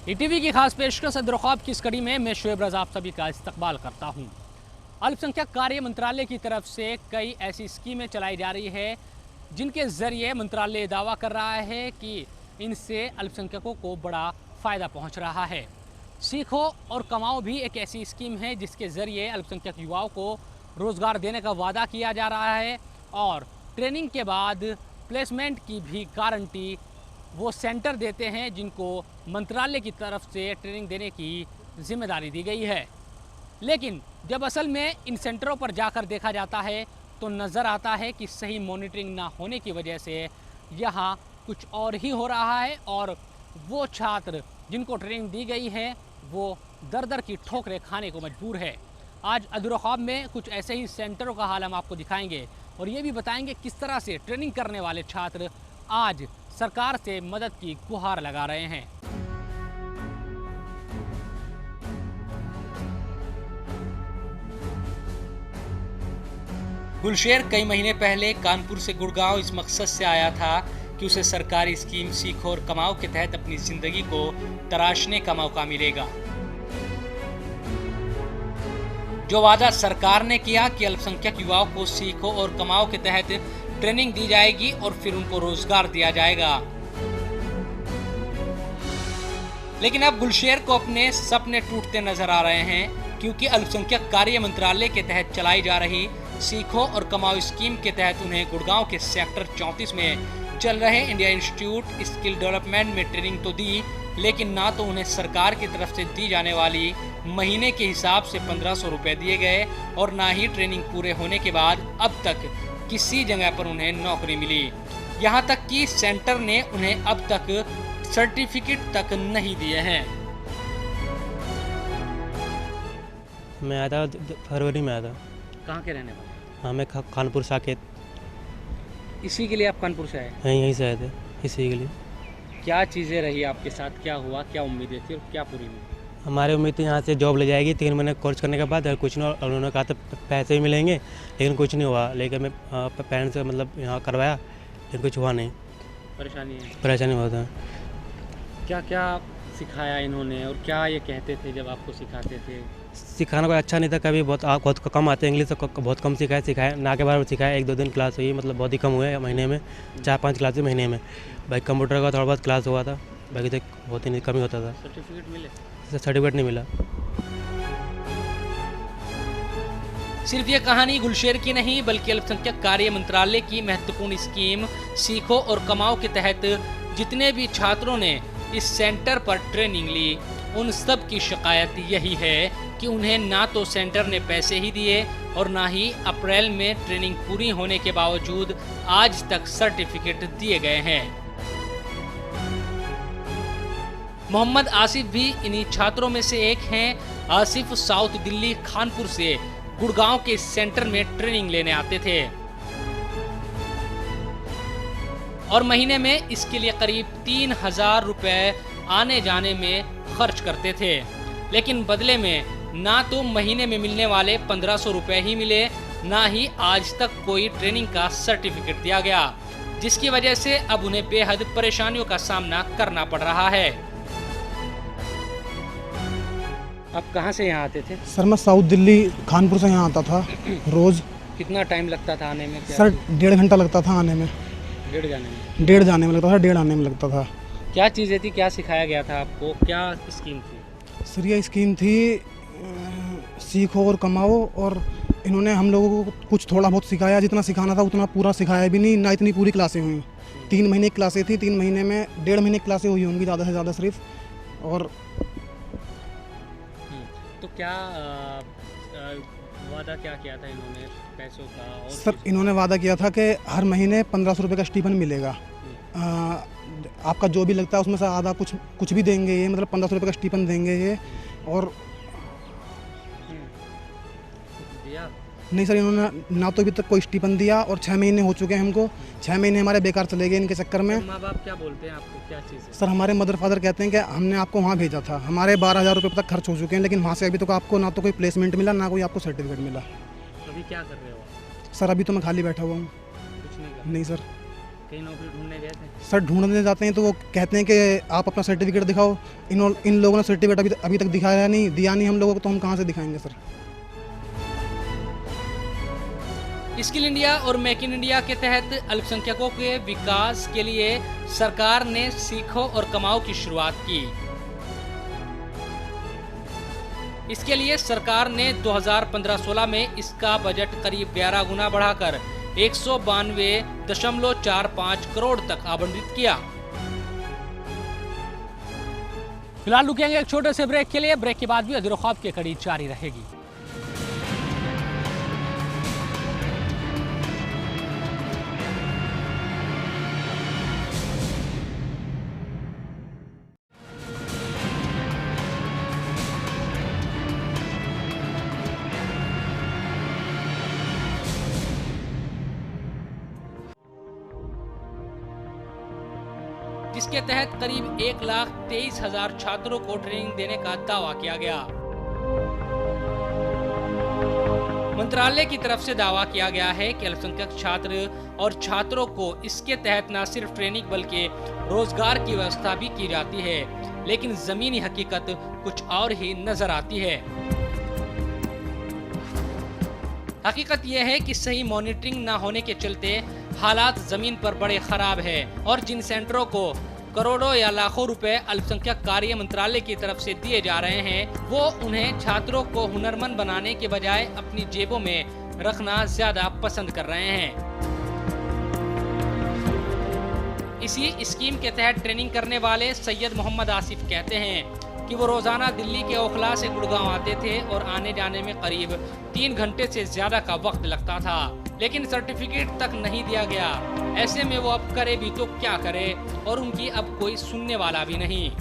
ETV की खास पेशकश अदरख्वाब की इस कड़ी में मैं शुएब रज़ा आप सभी का इस्तकबाल करता हूँ। अल्पसंख्यक कार्य मंत्रालय की तरफ से कई ऐसी स्कीमें चलाई जा रही है जिनके ज़रिए मंत्रालय दावा कर रहा है कि इनसे अल्पसंख्यकों को बड़ा फ़ायदा पहुँच रहा है। सीखो और कमाओ भी एक ऐसी स्कीम है जिसके ज़रिए अल्पसंख्यक युवाओं को रोज़गार देने का वादा किया जा रहा है और ट्रेनिंग के बाद प्लेसमेंट की भी गारंटी वो सेंटर देते हैं जिनको मंत्रालय की तरफ से ट्रेनिंग देने की जिम्मेदारी दी गई है। लेकिन जब असल में इन सेंटरों पर जाकर देखा जाता है तो नज़र आता है कि सही मॉनिटरिंग ना होने की वजह से यहाँ कुछ और ही हो रहा है और वो छात्र जिनको ट्रेनिंग दी गई है वो दर दर की ठोकरें खाने को मजबूर है। आज अदरख्वाब में कुछ ऐसे ही सेंटरों का हाल हम आपको दिखाएंगे और ये भी बताएंगे किस तरह से ट्रेनिंग करने वाले छात्र आज सरकार से मदद की गुहार लगा रहे हैं। गुलशेर कई महीने पहले कानपुर से गुड़गांव इस मकसद से आया था कि उसे सरकारी स्कीम सीखो और कमाओ के तहत अपनी जिंदगी को तराशने का मौका मिलेगा। जो वादा सरकार ने किया कि अल्पसंख्यक युवाओं को सीखो और कमाओ के तहत ट्रेनिंग दी जाएगी और फिर उनको रोजगार दिया जाएगा, लेकिन अब गुलशेर को अपने सपने टूटते नजर आ रहे हैं क्योंकि अल्पसंख्यक कार्य मंत्रालय के तहत चलाई जा रही सीखो और कमाओ स्कीम के तहत उन्हें गुड़गांव के सेक्टर 34 में चल रहे इंडिया इंस्टीट्यूट स्किल डेवलपमेंट में ट्रेनिंग तो दी, लेकिन ना तो उन्हें सरकार की तरफ से दी जाने वाली महीने के हिसाब से 1500 रुपए दिए गए और ना ही ट्रेनिंग पूरे होने के बाद अब तक किसी जगह पर उन्हें नौकरी मिली। यहाँ तक कि सेंटर ने उन्हें अब तक सर्टिफिकेट तक नहीं दिए हैं। मैं आया था फरवरी में आया था। कहाँ के रहने वाले? हाँ, मैं कानपुर साकेत। इसी के लिए आप कानपुर से आए? यहीं से आए थे इसी के लिए। क्या चीज़ें रही आपके साथ, क्या हुआ, क्या उम्मीदें थी और क्या पूरी हुई? हमारी उम्मीद थी यहाँ से जॉब ले जाएगी 3 महीने कोर्स करने के बाद, कुछ नहीं। उन्होंने कहा था पैसे भी मिलेंगे, लेकिन कुछ नहीं हुआ। लेकिन मैं पेरेंट्स से मतलब यहाँ करवाया, लेकिन कुछ हुआ नहीं। परेशानी बहुत है। क्या क्या सिखाया इन्होंने और क्या ये कहते थे जब आपको सिखाते थे? सिखाना कोई अच्छा नहीं था, कभी बहुत कम आते इंग्लिश, तो बहुत कम सिखाया ना के बारे में सिखाया। 1-2 दिन क्लास हुई, मतलब बहुत ही कम हुए महीने में, 4-5 क्लास महीने में। भाई कंप्यूटर का थोड़ा बहुत क्लास हुआ था, बाकी तो बहुत ही कम ही होता था। सर्टिफिकेट मिले? सर्टिफिकेट नहीं मिला। सिर्फ ये कहानी गुलशेर की नहीं बल्कि अल्पसंख्यक कार्य मंत्रालय की महत्वपूर्ण स्कीम सीखो और कमाओ के तहत जितने भी छात्रों ने इस सेंटर पर ट्रेनिंग ली उन सब की शिकायत यही है कि उन्हें ना तो सेंटर ने पैसे ही दिए और ना ही अप्रैल में ट्रेनिंग पूरी होने के बावजूद आज तक सर्टिफिकेट दिए गए हैं। मोहम्मद आसिफ भी इन्हीं छात्रों में से एक हैं। आसिफ साउथ दिल्ली खानपुर से गुड़गांव के सेंटर में ट्रेनिंग लेने आते थे और महीने में इसके लिए करीब 3000 रुपए आने जाने में खर्च करते थे, लेकिन बदले में ना तो महीने में मिलने वाले 1500 रुपए ही मिले, ना ही आज तक कोई ट्रेनिंग का सर्टिफिकेट दिया गया, जिसकी वजह से अब उन्हें बेहद परेशानियों का सामना करना पड़ रहा है। आप कहाँ से यहाँ आते थे? सर मैं साउथ दिल्ली खानपुर से यहाँ आता था रोज़। कितना टाइम लगता था आने में? सर 1.5 घंटा लगता था आने में। 1.5 जाने में? 1.5 जाने में लगता था, 1.5 आने में लगता था। क्या चीज़ें थी, क्या सिखाया गया था आपको, क्या स्कीम थी? सर ये स्कीम थी सीखो और कमाओ, और इन्होंने हम लोगों को कुछ थोड़ा बहुत सिखाया, जितना सिखाना था उतना पूरा सिखाया भी नहीं, ना इतनी पूरी क्लासें हुई। 3 महीने की क्लासें थी, 3 महीने में 1.5 महीने की क्लासें हुई होंगी ज़्यादा से ज़्यादा सिर्फ। और तो क्या वादा क्या किया था इन्होंने पैसों का? और सर इन्होंने वादा किया था कि हर महीने 1500 रुपये का स्टीफन मिलेगा। आपका जो भी लगता है उसमें से आधा कुछ भी देंगे ये, मतलब 1500 रुपये का स्टीफन देंगे ये। और दिया नहीं सर, इन्होंने ना तो अभी तक कोई स्टीफन दिया, और 6 महीने हो चुके हैं हमको। 6 महीने हमारे बेकार चले गए इनके चक्कर में। माँ बाप क्या बोलते हैं आपको, क्या चीज़ है? सर हमारे मदर फादर कहते हैं कि हमने आपको वहाँ भेजा था, हमारे 12,000 रुपये तक खर्च हो चुके हैं, लेकिन वहाँ से अभी तक आपको ना तो कोई प्लेसमेंट मिला, ना कोई आपको सर्टिफिकेट मिला। अभी क्या कर रहे हो? सर अभी तो मैं खाली बैठा हुआ हूँ। कुछ नहीं कर? नहीं सर। कहीं नौकरी ढूंढने गए थे? सर ढूंढने जाते हैं तो वो कहते हैं कि आप अपना सर्टिफिकेट दिखाओ। इन लोगों ने सर्टिफिकेट अभी तक दिया नहीं हम लोगों को, तो हम कहाँ से दिखाएंगे सर। स्किल इंडिया और मेक इन इंडिया के तहत अल्पसंख्यकों के विकास के लिए सरकार ने सीखो और कमाओ की शुरुआत की। इसके लिए सरकार ने 2015-16 में इसका बजट करीब 11 गुना बढ़ाकर 192.45 करोड़ तक आवंटित किया। फिलहाल रुकेंगे एक छोटे से ब्रेक के लिए। ब्रेक के बाद भी अज़ीर ख्वाब की कड़ी जारी रहेगी। जिसके तहत करीब 1,23,000 छात्रों को ट्रेनिंग देने का दावा किया गया। मंत्रालय की तरफ से दावा किया गया है कि अल्पसंख्यक छात्र और छात्रों को इसके तहत न सिर्फ ट्रेनिंग बल्कि रोजगार की व्यवस्था भी की जाती है, लेकिन जमीनी हकीकत कुछ और ही नजर आती है। हकीकत यह है कि सही मॉनिटरिंग न होने के चलते हालात जमीन पर बड़े खराब है और जिन सेंटरों को करोड़ों या लाखों रुपए अल्पसंख्यक कार्य मंत्रालय की तरफ से दिए जा रहे हैं, वो उन्हें छात्रों को हुनरमंद बनाने के बजाय अपनी जेबों में रखना ज्यादा पसंद कर रहे हैं। इसी स्कीम के तहत ट्रेनिंग करने वाले सैयद मोहम्मद आसिफ कहते हैं कि वो रोजाना दिल्ली के ओखला से गुड़गांव आते थे और आने जाने में करीब 3 घंटे से ज्यादा का वक्त लगता था, लेकिन सर्टिफिकेट तक नहीं दिया गया। ऐसे में वो अब करे भी तो क्या करे और उनकी अब कोई सुनने वाला भी नहीं।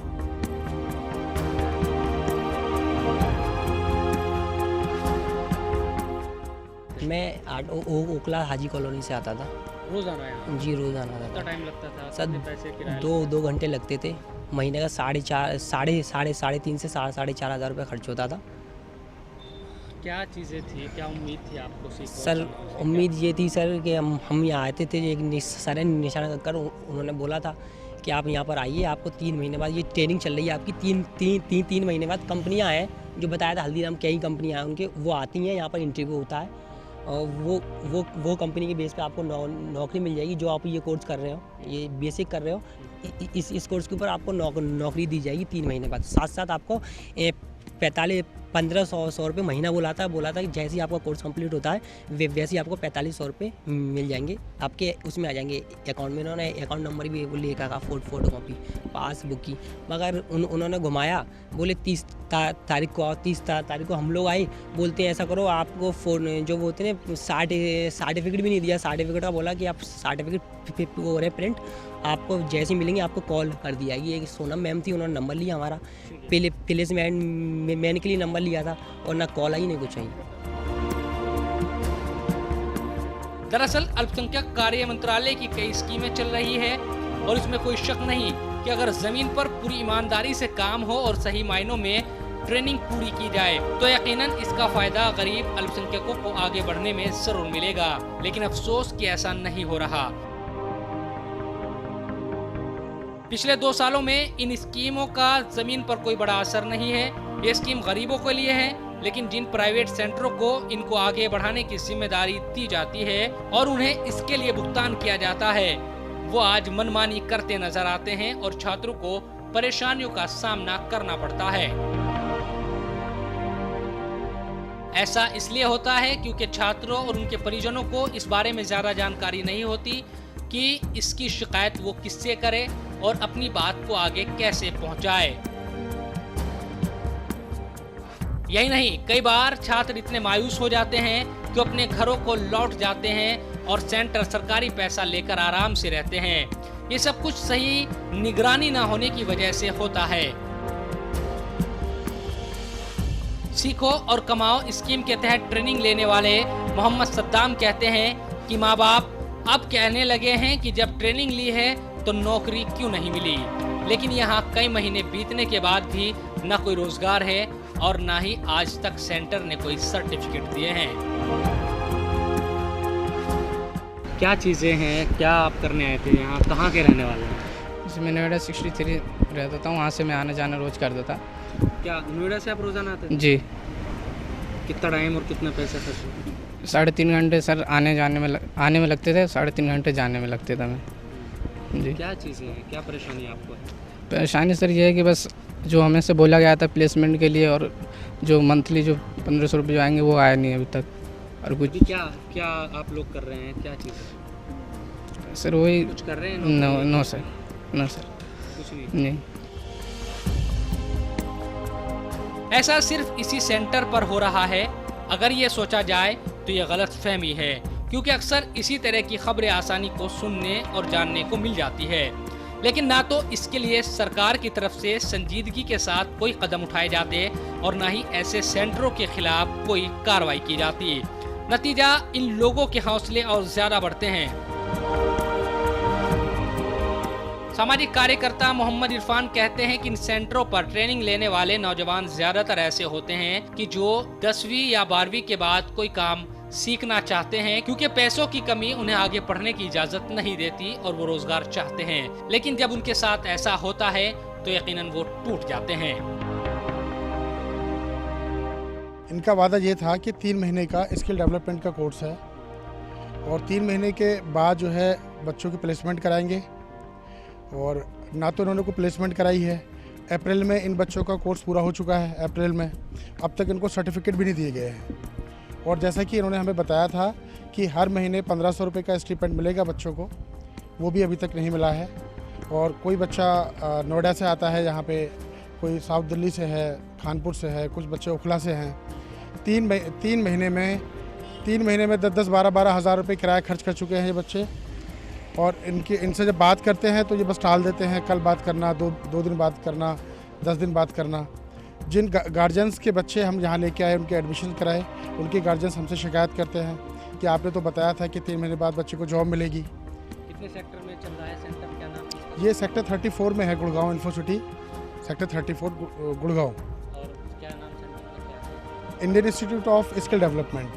मैं ओखला हाजी कॉलोनी से आता था। रोजाना यहाँ? जी रोजाना आता कितना था टाइम लगता था? सर। कितने पैसे किराया? 2 घंटे लगते थे। महीने का 3.5 साढ़े 3 से 4.5 हज़ार रुपये खर्च होता था। क्या चीजें थी, क्या उम्मीद थी आपको सीखो? सर उम्मीद ये थी सर कि हम यहाँ आते थे, एक सर निशाना कर उन्होंने बोला था कि आप यहाँ पर आइए, आपको 3 महीने बाद ये ट्रेनिंग चल रही है आपकी, 3 महीने बाद कंपनियाँ हैं, जो बताया था हल्दीराम कई कंपनियाँ हैं उनके, वो आती हैं यहाँ पर इंटरव्यू होता है और वो कंपनी के बेस पे आपको नौकरी मिल जाएगी। जो आप ये कोर्स कर रहे हो, ये बेसिक कर रहे हो, इस कोर्स के ऊपर आपको नौकरी दी जाएगी 3 महीने बाद। साथ साथ आपको 1500 रुपये महीना बोला था कि जैसे ही आपका कोर्स कंप्लीट होता है वैसे ही आपको 4500 रुपये मिल जाएंगे, आपके उसमें आ जाएंगे अकाउंट में। उन्होंने अकाउंट नंबर भी लेकर का फोटो कॉपी पासबुक की, मगर उन्होंने घुमाया, बोले 30 तारीख को आओ। 30 तारीख को हम लोग आए, बोलते हैं ऐसा करो आपको फ़ोन जो वो होते हैं सर्टिफिकेट भी नहीं दिया। सर्टिफिकेट का बोला कि आप सर्टिफिकेट हो रहे प्रिंट, आपको जैसे ही मिलेंगे आपको कॉल कर दी जाएगी। एक सोनम मैम थी, उन्होंने नंबर लिया हमारा, पहले से मैंने के लिए नंबर लिया था और ना कॉल आई नहीं कुछ आई। दरअसल अल्पसंख्यक कार्य मंत्रालय की कई स्कीमें चल रही है और इसमें कोई शक नहीं कि अगर जमीन पर पूरी ईमानदारी से काम हो और सही मायनों में ट्रेनिंग पूरी की जाए तो यकीनन इसका फायदा गरीब अल्पसंख्यकों को आगे बढ़ने में जरूर मिलेगा। लेकिन अफसोस कि ऐसा नहीं हो रहा। पिछले 2 सालों में इन स्कीमों का जमीन पर कोई बड़ा असर नहीं है। ये स्कीम गरीबों के लिए है, लेकिन जिन प्राइवेट सेंटरों को इनको आगे बढ़ाने की जिम्मेदारी दी जाती है और उन्हें इसके लिए भुगतान किया जाता है, वो आज मनमानी करते नजर आते हैं और छात्रों को परेशानियों का सामना करना पड़ता है। ऐसा इसलिए होता है क्योंकि छात्रों और उनके परिजनों को इस बारे में ज्यादा जानकारी नहीं होती कि इसकी शिकायत वो किससे करे और अपनी बात को आगे कैसे पहुंचाए। यही नहीं, कई बार छात्र इतने मायूस हो जाते हैं कि अपने घरों को लौट जाते हैं और सेंटर सरकारी पैसा लेकर आराम से रहते हैं। ये सब कुछ सही निगरानी ना होने की वजह से होता है। सीखो और कमाओ स्कीम के तहत ट्रेनिंग लेने वाले मोहम्मद सद्दाम कहते हैं कि माँ बाप अब कहने लगे हैं कि जब ट्रेनिंग ली है तो नौकरी क्यों नहीं मिली, लेकिन यहाँ कई महीने बीतने के बाद भी न कोई रोजगार है और न ही आज तक सेंटर ने कोई सर्टिफिकेट दिए हैं। क्या चीज़ें हैं, क्या आप करने आए थे यहाँ, कहाँ के रहने वाले हैं? जैसे मैं नोएडा 63 रहता था, वहाँ से मैं आना जाना रोज़ करता था। क्या नोएडा से आप रोज़ाना आते थे? जी। कितना टाइम और कितना पैसा खर्च हुआ? 3.5 घंटे सर आने में लगते थे, 3.5 घंटे जाने में लगते थे मैं। जी। क्या चीज़ें हैं, क्या परेशानी आपको है? परेशानी सर ये है कि बस जो हमें से बोला गया था प्लेसमेंट के लिए, और जो मंथली जो 1500 रुपये जो आएंगे वो आया नहीं अभी तक। और कुछ अभी क्या क्या आप लोग कर रहे हैं, क्या चीज़ें सर वही कुछ कर रहे हैं? नो सर, नो सर, कुछ नहीं। नहीं। ऐसा सिर्फ इसी सेंटर पर हो रहा है। अगर ये सोचा जाए तो ये गलत फहमी है, क्योंकि अक्सर इसी तरह की खबरें आसानी को सुनने और जानने को मिल जाती है, लेकिन ना तो इसके लिए सरकार की तरफ से संजीदगी के साथ कोई कदम उठाए जाते और ना ही ऐसे सेंटरों के खिलाफ कोई कार्रवाई की जाती। नतीजा इन लोगों के हौसले और ज्यादा बढ़ते हैं। सामाजिक कार्यकर्ता मोहम्मद इरफान कहते हैं कि इन सेंटरों पर ट्रेनिंग लेने वाले नौजवान ज्यादातर ऐसे होते हैं कि जो 10वीं या 12वीं के बाद कोई काम सीखना चाहते हैं, क्योंकि पैसों की कमी उन्हें आगे पढ़ने की इजाजत नहीं देती और वो रोजगार चाहते हैं। लेकिन जब उनके साथ ऐसा होता है तो यकीनन वो टूट जाते हैं। इनका वादा ये था कि 3 महीने का स्किल डेवलपमेंट का कोर्स है और 3 महीने के बाद जो है बच्चों की प्लेसमेंट कराएंगे, और ना तो इन्होंने को प्लेसमेंट कराई है। अप्रैल में इन बच्चों का कोर्स पूरा हो चुका है, अप्रैल में। अब तक इनको सर्टिफिकेट भी नहीं दिए गए हैं। और जैसा कि इन्होंने हमें बताया था कि हर महीने 1500 रुपये का स्टिपेंड मिलेगा बच्चों को, वो भी अभी तक नहीं मिला है। और कोई बच्चा नोएडा से आता है यहाँ पे, कोई साउथ दिल्ली से है, कानपुर से है, कुछ बच्चे ओखला से हैं। 3 महीने में 10-10, 12-12 हज़ार रुपये किराया खर्च कर चुके हैं ये बच्चे। और इनसे जब बात करते हैं तो ये बस टाल देते हैं, कल बात करना, दो दिन बात करना, 10 दिन बात करना। जिन गार्जियंस के बच्चे हम यहाँ लेके आए, उनके एडमिशन कराए, उनके गार्जियंस हमसे शिकायत करते हैं कि आपने तो बताया था कि 3 महीने बाद बच्चे को जॉब मिलेगी। कितने सेक्टर में चल रहा है सेंटर, क्या नाम है? ये सेक्टर 34 में है, गुड़गांव इन्फोसिटी, सेक्टर 34 गुड़गांव। और क्या नाम सेंटर का क्या है? Indian institute of skill development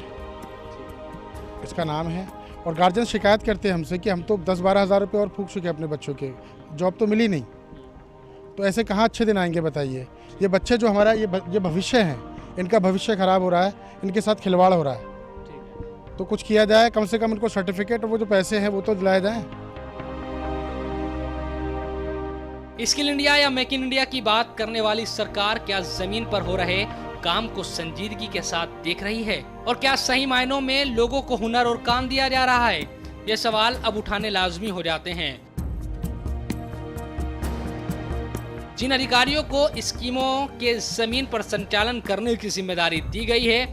इसका नाम है। और गार्जियन शिकायत करते हैं हमसे कि हम तो 10-12 हज़ार रुपये और फूंक चुके अपने बच्चों के, जॉब तो मिली नहीं। तो ऐसे कहाँ अच्छे दिन आएंगे बताइए। ये बच्चे जो हमारा ये भविष्य हैं, इनका भविष्य ख़राब हो रहा है, इनके साथ खिलवाड़ हो रहा है। तो कुछ किया जाए, कम से कम इनको सर्टिफिकेट और वो जो पैसे हैं वो तो दिलाए जाएँ। स्किल इंडिया या मेक इन इंडिया की बात करने वाली सरकार क्या जमीन पर हो रहे काम को संजीदगी के साथ देख रही है, और क्या सही मायनों में लोगों को हुनर और काम दिया जा रहा है? ये सवाल अब उठाने लाजमी हो जाते हैं। जिन अधिकारियों को स्कीमों के जमीन पर संचालन करने की जिम्मेदारी दी गई है,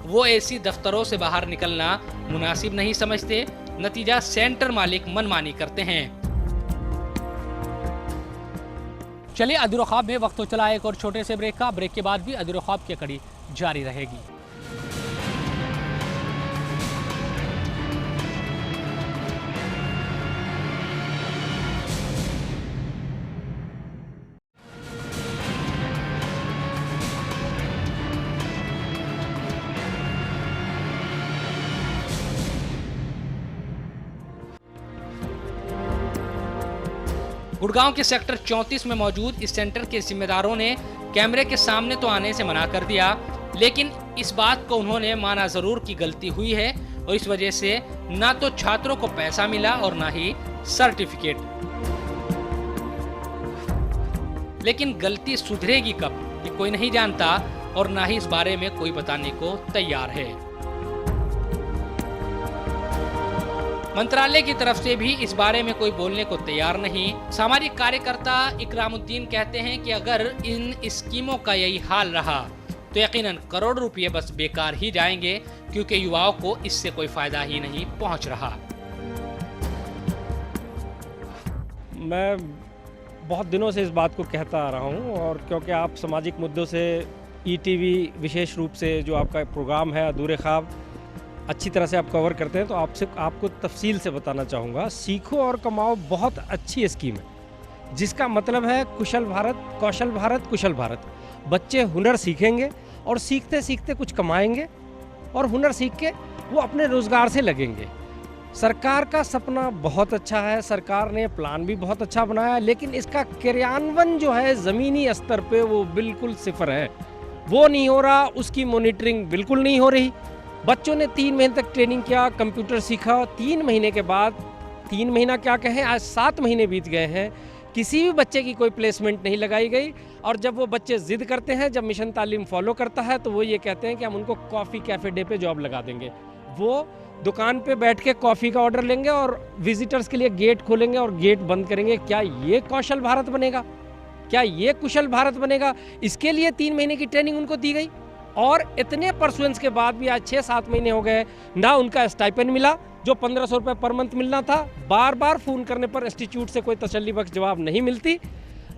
वो ऐसी दफ्तरों से बाहर निकलना मुनासिब नहीं समझते। नतीजा सेंटर मालिक मनमानी करते हैं। चलिए अदीर ख्वाब में वक्त तो चला एक और छोटे से ब्रेक का। ब्रेक के बाद भी अदीर ख्वाब की कड़ी जारी रहेगी। गुड़गांव के सेक्टर 34 में मौजूद इस सेंटर के जिम्मेदारों ने कैमरे के सामने तो आने से मना कर दिया, लेकिन इस बात को उन्होंने माना जरूर कि गलती हुई है और इस वजह से ना तो छात्रों को पैसा मिला और ना ही सर्टिफिकेट। लेकिन गलती सुधरेगी कब, ये कोई नहीं जानता और ना ही इस बारे में कोई बताने को तैयार है। मंत्रालय की तरफ से भी इस बारे में कोई बोलने को तैयार नहीं। सामाजिक कार्यकर्ता इकरामुद्दीन कहते हैं कि अगर इन स्कीमों का यही हाल रहा तो यकीनन करोड़ रुपए बस बेकार ही जाएंगे, क्योंकि युवाओं को इससे कोई फायदा ही नहीं पहुंच रहा। मैं बहुत दिनों से इस बात को कहता आ रहा हूं, और क्योंकि आप सामाजिक मुद्दों से ईटीवी विशेष रूप से जो आपका प्रोग्राम है अधूरे ख्वाब अच्छी तरह से आप कवर करते हैं, तो आपको तफसील से बताना चाहूँगा। सीखो और कमाओ बहुत अच्छी स्कीम है, जिसका मतलब है कुशल भारत, कौशल भारत, कुशल भारत। बच्चे हुनर सीखेंगे और सीखते सीखते कुछ कमाएंगे और हुनर सीख के वो अपने रोज़गार से लगेंगे। सरकार का सपना बहुत अच्छा है, सरकार ने प्लान भी बहुत अच्छा बनाया है, लेकिन इसका क्रियान्वयन जो है ज़मीनी स्तर पे वो बिल्कुल सिफर है। वो नहीं हो रहा, उसकी मॉनिटरिंग बिल्कुल नहीं हो रही। बच्चों ने 3 महीने तक ट्रेनिंग किया, कंप्यूटर सीखा, 3 महीने के बाद 3 महीना क्या कहें, आज 7 महीने बीत गए हैं, किसी भी बच्चे की कोई प्लेसमेंट नहीं लगाई गई। और जब वो बच्चे ज़िद करते हैं, जब मिशन तालीम फॉलो करता है, तो वो ये कहते हैं कि हम उनको कॉफ़ी कैफ़े डे पे जॉब लगा देंगे। वो दुकान पे बैठ के कॉफ़ी का ऑर्डर लेंगे और विजिटर्स के लिए गेट खोलेंगे और गेट बंद करेंगे। क्या ये कौशल भारत बनेगा? क्या ये कुशल भारत बनेगा? इसके लिए 3 महीने की ट्रेनिंग उनको दी गई और इतने परसुएंस के बाद भी आज 6-7 महीने हो गए, ना उनका स्टाइपेंड मिला जो 1500 रुपये पर मंथ मिलना था। बार बार फ़ोन करने पर इंस्टीट्यूट से कोई तसल्ली बख्श जवाब नहीं मिलती,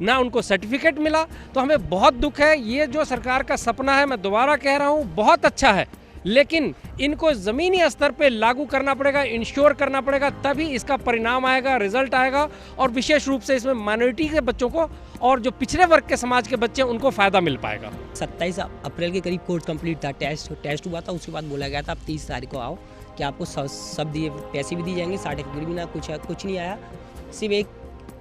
ना उनको सर्टिफिकेट मिला। तो हमें बहुत दुख है। ये जो सरकार का सपना है, मैं दोबारा कह रहा हूँ, बहुत अच्छा है, लेकिन इनको ज़मीनी स्तर पे लागू करना पड़ेगा, इंश्योर करना पड़ेगा, तभी इसका परिणाम आएगा, रिजल्ट आएगा। और विशेष रूप से इसमें माइनॉरिटी के बच्चों को और जो पिछड़े वर्ग के समाज के बच्चे हैं उनको फ़ायदा मिल पाएगा। 27 अप्रैल के करीब कोर्स कंप्लीट था, टेस्ट हुआ था। उसके बाद बोला गया था आप 30 तारीख को आओ कि आपको सब दिए, पैसे भी दिए जाएंगे, सर्टिफिकेट भी ना, कुछ नहीं आया। सिर्फ एक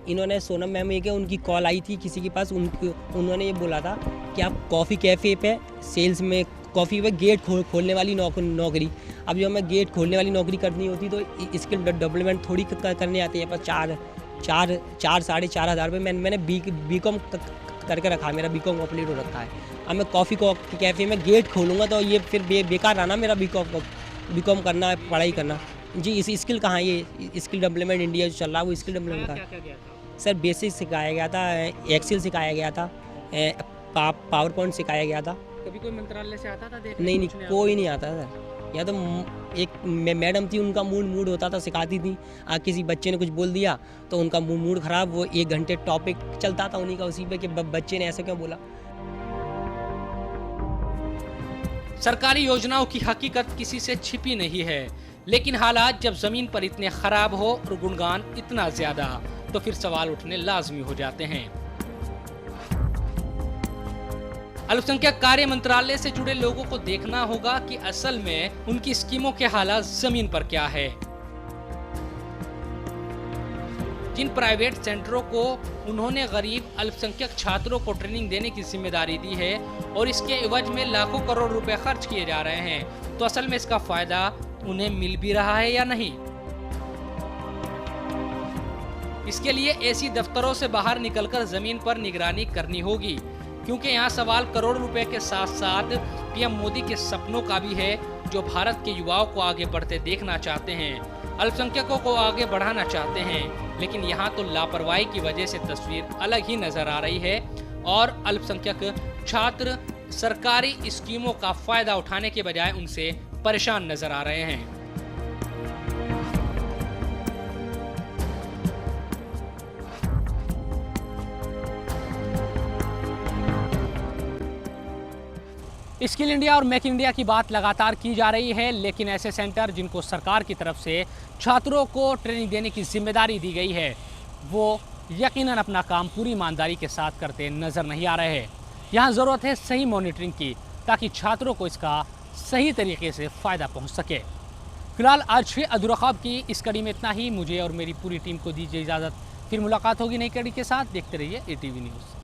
इन्होंने सोनम मैम एक है, उनकी कॉल आई थी किसी के पास, उन्होंने ये बोला था कि आप कॉफ़ी कैफ़े पे सेल्स में कॉफ़ी पे गेट खोलने वाली नौकरी। अब जो हमें गेट खोलने वाली नौकरी करनी होती तो स्किल डेवलपमेंट थोड़ी करने आती है। पर 4-4.5 हज़ार रुपये मैंने बीकॉम करके रखा, मेरा बीकॉम कंप्लीट हो रखा है। अब मैं कॉफ़ी कैफ़े में गेट खोलूँगा तो ये फिर बेकार रहा ना मेरा बीकॉम करना, पढ़ाई करना। जी, इस स्किल कहाँ है? ये स्किल डेवलपमेंट इंडिया जो चल रहा है वो स्किल डेवलपमेंट का सर बेसिक सिखाया गया था, एक्सेल सिखाया गया था, पावर पॉइंट सिखाया गया था। कभी कोई मंत्रालय से आता था देखने? नहीं, कोई नहीं आता सर। या तो एक मैडम थी, उनका मूड होता था, सिखाती थी। किसी बच्चे ने कुछ बोल दिया तो उनका मूड ख़राब, वो 1 घंटे टॉपिक चलता था उन्हीं का उसी पे कि बच्चे ने ऐसे क्यों बोला। सरकारी योजनाओं की हकीकत किसी से छिपी नहीं है, लेकिन हालात जब जमीन पर इतने खराब हो और गुणगान इतना ज्यादा, तो फिर सवाल उठने लाजमी हो जाते हैं। अल्पसंख्यक कार्य मंत्रालय से जुड़े लोगों को देखना होगा कि असल में उनकी स्कीमों के हालात जमीन पर क्या है। जिन प्राइवेट सेंटरों को उन्होंने गरीब अल्पसंख्यक छात्रों को ट्रेनिंग देने की जिम्मेदारी दी है और इसके एवज में लाखों करोड़ रुपए खर्च किए जा रहे हैं, तो असल में इसका फायदा उन्हें मिल भी रहा है या नहीं? इसके लिए ऐसी दफ्तरों से बाहर निकलकर जमीन पर निगरानी करनी होगी, क्योंकि यहाँ सवाल करोड़ रुपए के साथ साथ पीएम मोदी के सपनों का भी है, जो भारत के युवाओं को आगे बढ़ते देखना चाहते हैं, अल्पसंख्यकों को आगे बढ़ाना चाहते हैं। लेकिन यहाँ तो लापरवाही की वजह से तस्वीर अलग ही नजर आ रही है और अल्पसंख्यक छात्र सरकारी स्कीमों का फायदा उठाने के बजाय उनसे परेशान नजर आ रहे हैं। स्किल इंडिया और मेक इन इंडिया की बात लगातार की जा रही है, लेकिन ऐसे सेंटर जिनको सरकार की तरफ से छात्रों को ट्रेनिंग देने की जिम्मेदारी दी गई है, वो यकीनन अपना काम पूरी ईमानदारी के साथ करते नजर नहीं आ रहे हैं। यहाँ ज़रूरत है सही मॉनिटरिंग की, ताकि छात्रों को इसका सही तरीके से फ़ायदा पहुँच सके। फिलहाल आज भी अधूरा ख्वाब की इस कड़ी में इतना ही। मुझे और मेरी पूरी टीम को दीजिए इजाज़त। फिर मुलाकात होगी नई कड़ी के साथ। देखते रहिए ATV न्यूज़।